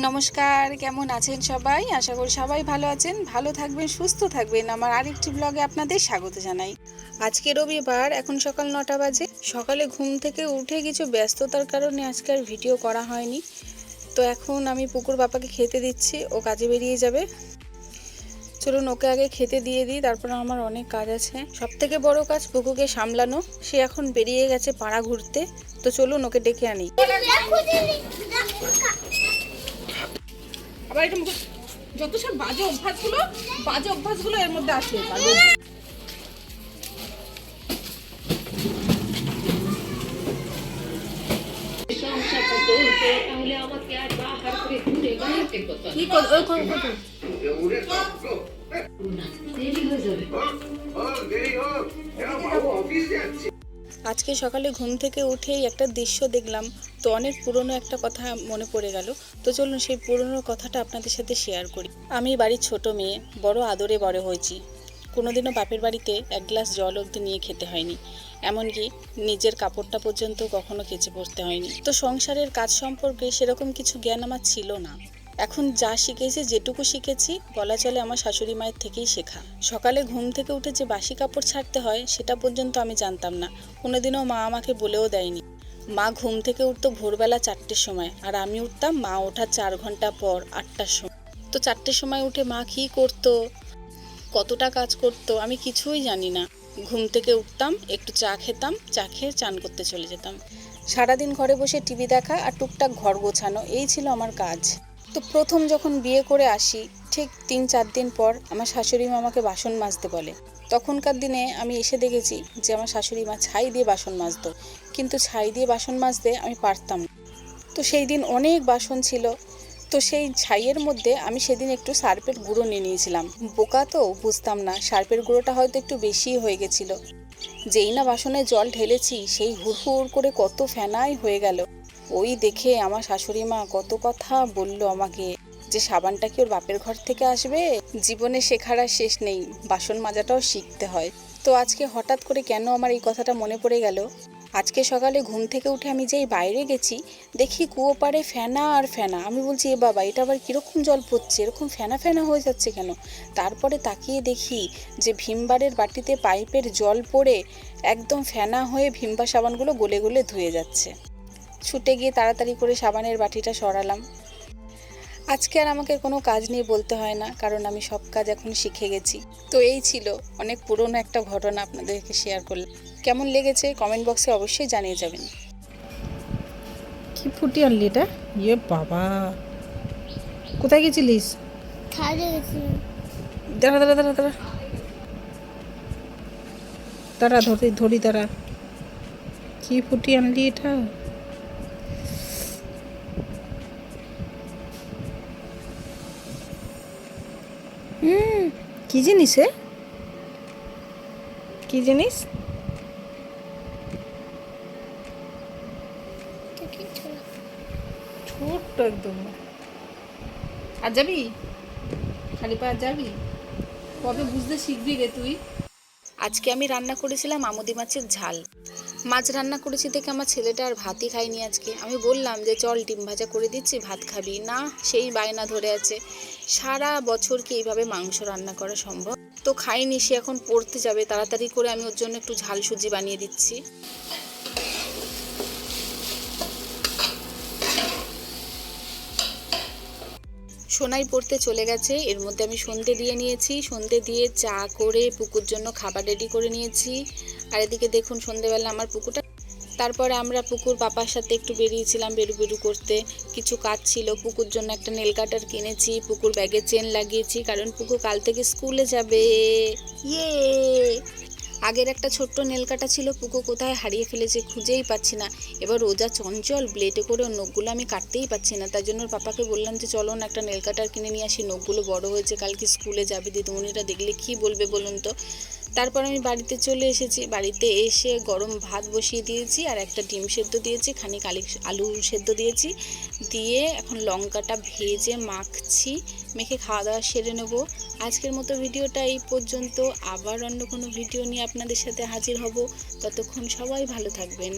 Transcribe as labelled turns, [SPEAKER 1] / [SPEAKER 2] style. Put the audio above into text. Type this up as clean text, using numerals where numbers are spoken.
[SPEAKER 1] নমস্কার, কেমন আছেন সবাই? আশা করি সবাই ভালো আছেন, ভালো থাকবেন, সুস্থ থাকবেন। আমার আরেকটি ব্লগে আপনাদের স্বাগত জানাই। আজকে রবিবার, এখন সকাল 9টা বাজে। সকালে ঘুম থেকে উঠে কিছু ব্যস্ততার কারণে আজকে আর ভিডিও করা হয়নি। তো এখন আমি পুকুর বাবাকে খেতে দিচ্ছি, ও কাজে বেরিয়ে যাবে। চলুন ওকে আগে খেতে দিয়ে দিই, তারপর আমার অনেক কাজ আছে। সবথেকে বড় কাজ পুকুকে সামলানো। সে এখন বেরিয়ে গেছে পাড়া ঘুরতে। তো চলুন ওকে ডেকে আনি। আবার এটা যত সব বাজে অভ্যাসগুলো এর মধ্যে আছে। আজকে সকালে ঘুম থেকে উঠেই একটা দৃশ্য দেখলাম, তো অনেক পুরনো একটা কথা মনে পড়ে গেল। তো চলুন সেই পুরনো কথাটা আপনাদের সাথে শেয়ার করি। আমি বাড়ির ছোট মেয়ে, বড় আদরে বড় হয়েছি। কোনোদিনও বাপের বাড়িতে এক গ্লাস জল অবধি নিয়ে খেতে হয়নি, এমনকি নিজের কাপড়টা পর্যন্ত কখনো কেচে পরতে হয়নি। তো সংসারের কাজ সম্পর্কে সেরকম কিছু জ্ঞান আমার ছিল না। এখন যা শিখেছি, যেটুকু শিখেছি বলা চলে আমার শাশুড়ি মায়ের থেকেই শেখা। সকালে ঘুম থেকে উঠে যে বাসি কাপড় ছাড়তে হয় সেটা পর্যন্ত আমি জানতাম না, কোনোদিনও মা আমাকে বলেও দেয়নি। মা ঘুম থেকে উঠতো ভোরবেলা 4টের সময়, আর আমি উঠতাম মা ওঠার 4 ঘন্টা পর 8টার সময়। তো 4টের সময় উঠে মা কী করতো, কতটা কাজ করতো, আমি কিছুই জানি না। ঘুম থেকে উঠতাম, একটু চা খেতাম, চা খেয়ে চান করতে চলে যেতাম। সারাদিন ঘরে বসে টিভি দেখা আর টুকটাক ঘর গোছানো, এই ছিল আমার কাজ। তো প্রথম যখন বিয়ে করে আসি, ঠিক 3-4 দিন পর আমার শাশুড়ি মা আমাকে বাসন মাজতে বলে। তখনকার দিনে আমি এসে দেখেছি যে আমার শাশুড়ি মা ছাই দিয়ে বাসন মাজতো, কিন্তু ছাই দিয়ে বাসন মাজতে আমি পারতাম না। তো সেই দিন অনেক বাসন ছিল। তো সেই ছাইয়ের মধ্যে আমি সেদিন একটু সার্ফের গুঁড়ো নিয়ে নিয়েছিলাম। বোকা তো, বুঝতাম না সার্ফের গুঁড়োটা হয়তো একটু বেশিই হয়ে গেছিলো। যেই না বাসনে জল ঢেলেছি, সেই হুড়হুড় করে কত ফেনাই হয়ে গেল। ওই দেখে আমার শাশুড়ি মা কত কথা বলল আমাকে, যে সাবানটা কি ওর বাপের ঘর থেকে আসবে, জীবনে শেখার আর শেষ নেই, বাসন মাজাটাও শিখতে হয়। তো আজকে হঠাৎ করে কেন আমার এই কথাটা মনে পড়ে গেল, আজকে সকালে ঘুম থেকে উঠে আমি যেই বাইরে গেছি, দেখি কুয়ো পাড়ে ফেনা আর ফেনা। আমি বলছি, এ বাবা, এটা আবার কীরকম জল পড়ছে, এরকম ফেনা ফেনা হয়ে যাচ্ছে কেন? তারপরে তাকিয়ে দেখি যে ভিমবারের বাটিতে পাইপের জল পড়ে একদম ফেনা হয়ে ভিমবার সাবানগুলো গলে গলে ধুয়ে যাচ্ছে। ছুটে গিয়ে তাড়াতাড়ি করে সাবানের বাটিটা সরালাম। আজকে আর আমাকে কোনো কাজ নিয়ে বলতে হয় না, কারণ আমি সব কাজ এখন শিখে গেছি। তো এই ছিল অনেক পুরনো একটা ঘটনা, আপনাদেরকে শেয়ার করলাম। কেমন লেগেছে কমেন্ট বক্সে অবশ্যই জানিয়ে যাবেন।
[SPEAKER 2] কি ফুটি আনলি এটা? ইয়ে বাবা, কোথায় গেছিলিস? দাঁড়া দাঁড়া দাঁড়া দাঁড়া দাঁড়া, ধরি ধরি, দাঁড়া। কি ফুটি আনলি এটা? কি জিনিস? কি জিনিস? ছোট্ট একদম। আর যাবি খালি পা, যাবি? কবে বুঝতে শিখবি রে তুই?
[SPEAKER 1] আজকে আমি রান্না করেছিলাম আমুদি মাছের ঝাল। মাছ রান্না করেছি দেখে আমার ছেলেটা আর ভাতই খায়নি আজকে। আমি বললাম যে চল ডিম ভাজা করে দিচ্ছি, ভাত খাবি না, সেই বায়না ধরে আছে। সারা বছর কি এইভাবে মাংস রান্না করা সম্ভব? তো খাইনি, সে এখন পড়তে যাবে। তাড়াতাড়ি করে আমি ওর জন্য একটু ঝাল সুজি বানিয়ে দিচ্ছি। সোনাই পড়তে চলে গেছে, এর মধ্যে আমি সন্ধে দিয়ে নিয়েছি। সন্ধে দিয়ে চা করে পুকুর জন্য খাবার রেডি করে নিয়েছি। আর এদিকে দেখুন সন্ধেবেলা আমার পুকুরটা। তারপরে আমরা পুকুর পাপার সাথে একটু বেরিয়েছিলাম বেরু বেরু করতে। কিছু কাজ ছিল, পুকুর জন্য একটা নেল কাটার কিনেছি, পুকুর ব্যাগে চেন লাগিয়েছি, কারণ পুকুর কাল থেকে স্কুলে যাবে। ইয়ে, আগের একটা ছোট্ট নেল কাটা ছিল, পুকু কোথায় হারিয়ে ফেলেছে, খুঁজেই পাচ্ছি না। এবার রোজা চঞ্চল, ব্লেডে করে ওর নখগুলো আমি কাটতেই পাচ্ছি না। তাই জন্য ওর পাপাকে বললাম যে চলো না একটা নেল কাটার কিনে নিয়ে আসি, নখগুলো বড় হয়েছে, কালকে স্কুলে যাবে, দিদিমণিরা দেখলে কি বলবে বলুন তো। তারপর আমি বাড়িতে চলে এসেছি। বাড়িতে এসে গরম ভাত বসিয়ে দিয়েছি, আর একটা ডিম সেদ্ধ দিয়েছি, খানিক আলু সেদ্ধ দিয়েছি, দিয়ে এখন লঙ্কাটা ভেজে মাখছি। মেখে খাওয়া দাওয়া সেরে নেব। আজকের মতো ভিডিওটা এই পর্যন্ত। আবার অন্য কোনো ভিডিও নিয়ে আপনাদের সাথে হাজির হব। ততক্ষণ সবাই ভালো থাকবেন।